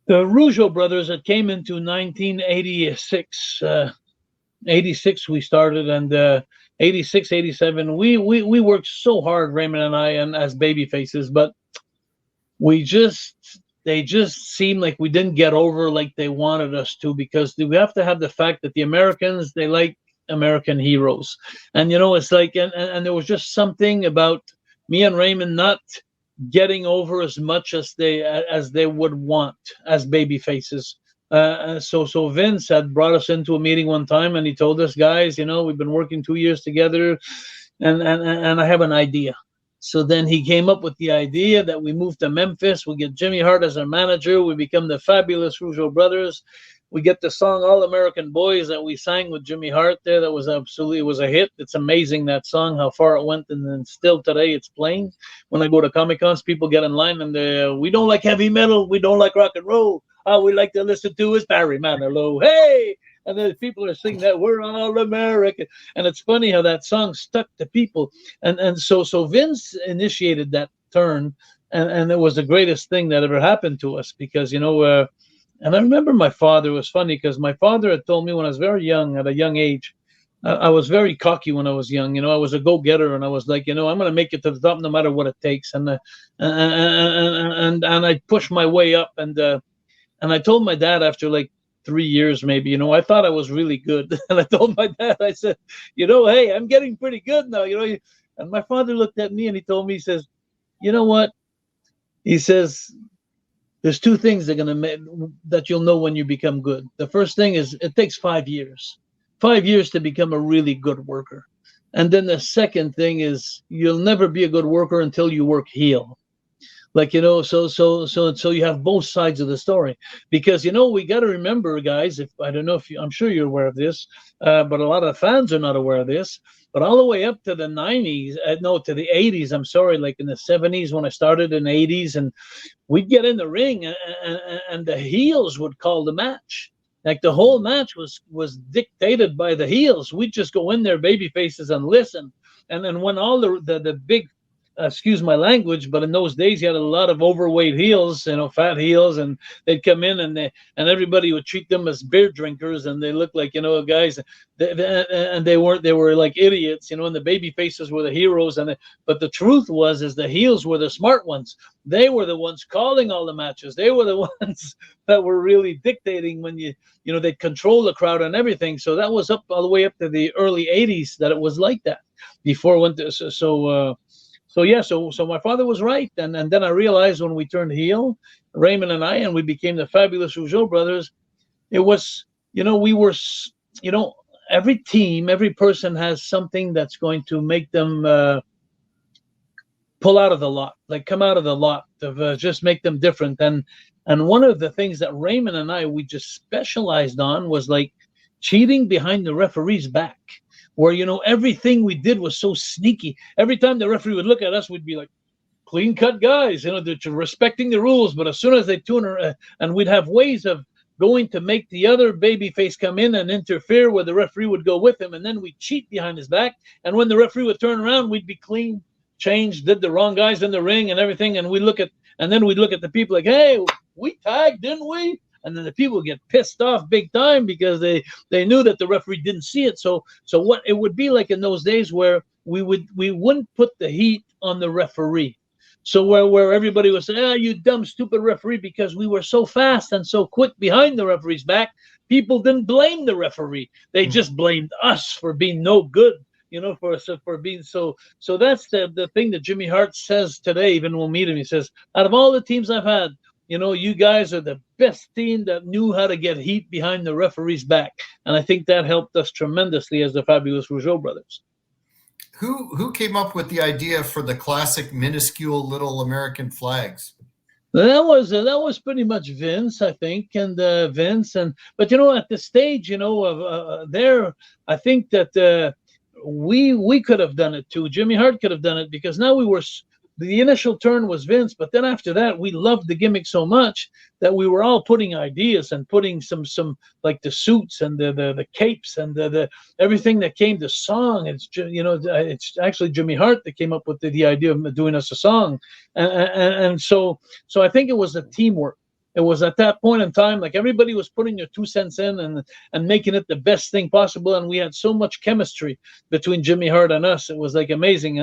The Rougeau brothers that came into 1986. 86 we started, and 86, 87. We worked so hard, Raymond and I, and as baby faces, but we just they just seemed like we didn't get over like they wanted us to, because we have to have the fact that the Americans, they like American heroes. And it's like, and there was just something about me and Raymond not getting over as much as they would want as baby faces. So Vince had brought us into a meeting one time, and he told us, guys, we've been working 2 years together, and I have an idea. So then he came up with the idea that we move to Memphis. We get Jimmy Hart as our manager. We become the fabulous Rougeau brothers. We get the song "All American Boys" that we sang with Jimmy Hart there. That was absolutely, it was a hit. It's amazing, that song, how far it went, and then still today it's playing. When I go to Comic Cons, people get in line and we don't like heavy metal, we don't like rock and roll. All we like to listen to is Barry Manilow. Hey! And then people are singing that "We're All American," and it's funny how that song stuck to people. And so Vince initiated that turn, and it was the greatest thing that ever happened to us, because and I remember my father. It was funny because my father had told me when I was very young, at a young age, I was very cocky when I was young. I was a go-getter, and I was like, I'm going to make it to the top no matter what it takes. And I pushed my way up, and I told my dad after like 3 years, maybe, I thought I was really good. And I told my dad, I said, hey, I'm getting pretty good now. And my father looked at me and he told me, he says, you know what? He says, there's two things that you'll know when you become good. The first thing is it takes 5 years, 5 years to become a really good worker. And then the second thing is you'll never be a good worker until you work heel. Like, so you have both sides of the story, because we got to remember, guys. If I don't know if I'm sure you're aware of this, but a lot of fans are not aware of this. But all the way up to the 90s, no, to the 80s. I'm sorry, like in the 70s when I started in the 80s, and we'd get in the ring, and the heels would call the match. Like the whole match was dictated by the heels. We'd just go in there, baby faces, and listen. And then when all the big, excuse my language, but in those days you had a lot of overweight heels, fat heels, and they'd come in, and everybody would treat them as beer drinkers, and they looked like guys, and they were like idiots, and the baby faces were the heroes, but the truth is the heels were the smart ones. They were the ones calling all the matches. They were the ones that were really dictating when they'd control the crowd and everything. So that was up all the way up to the early 80s that it was like that. Before it went to so my father was right, and then I realized when we turned heel, Raymond and I, and we became the fabulous Rougeau brothers. It was, we were, every team, every person has something that's going to make them pull out of the lot, like come out of the lot, of just make them different. And one of the things that Raymond and I, we just specialized on was like cheating behind the referee's back, where everything we did was so sneaky. Every time the referee would look at us, we'd be like clean cut guys, they're respecting the rules. But as soon as they tune her, and we'd have ways of going to make the other baby face come in and interfere, where the referee would go with him, and then we'd cheat behind his back. And when the referee would turn around, we'd be clean, changed, did the wrong guys in the ring and everything. And we'd look at the people like, hey, we tagged, didn't we? And then the people get pissed off big time because they knew that the referee didn't see it. So what it would be like in those days, where we wouldn't put the heat on the referee. So where everybody would say, you dumb, stupid referee, because we were so fast and so quick behind the referee's back, people didn't blame the referee. They just blamed us for being no good, for being so. So that's the thing that Jimmy Hart says today, even when we meet him. He says, out of all the teams I've had, you guys are the best team that knew how to get heat behind the referee's back. And I think that helped us tremendously as the fabulous Rougeau brothers. Who came up with the idea for the classic minuscule little American flags? That was pretty much Vince, I think, and Vince. But at the stage, of there, I think that we could have done it too. Jimmy Hart could have done it, because now the initial turn was Vince, but then after that, we loved the gimmick so much that we were all putting ideas and putting some like the suits and the capes and the everything that came to song. It's actually Jimmy Hart that came up with the idea of doing us a song, and so I think it was a teamwork. it was at that point in time, like everybody was putting their 2 cents in and making it the best thing possible. And we had so much chemistry between Jimmy Hart and us. It was like amazing.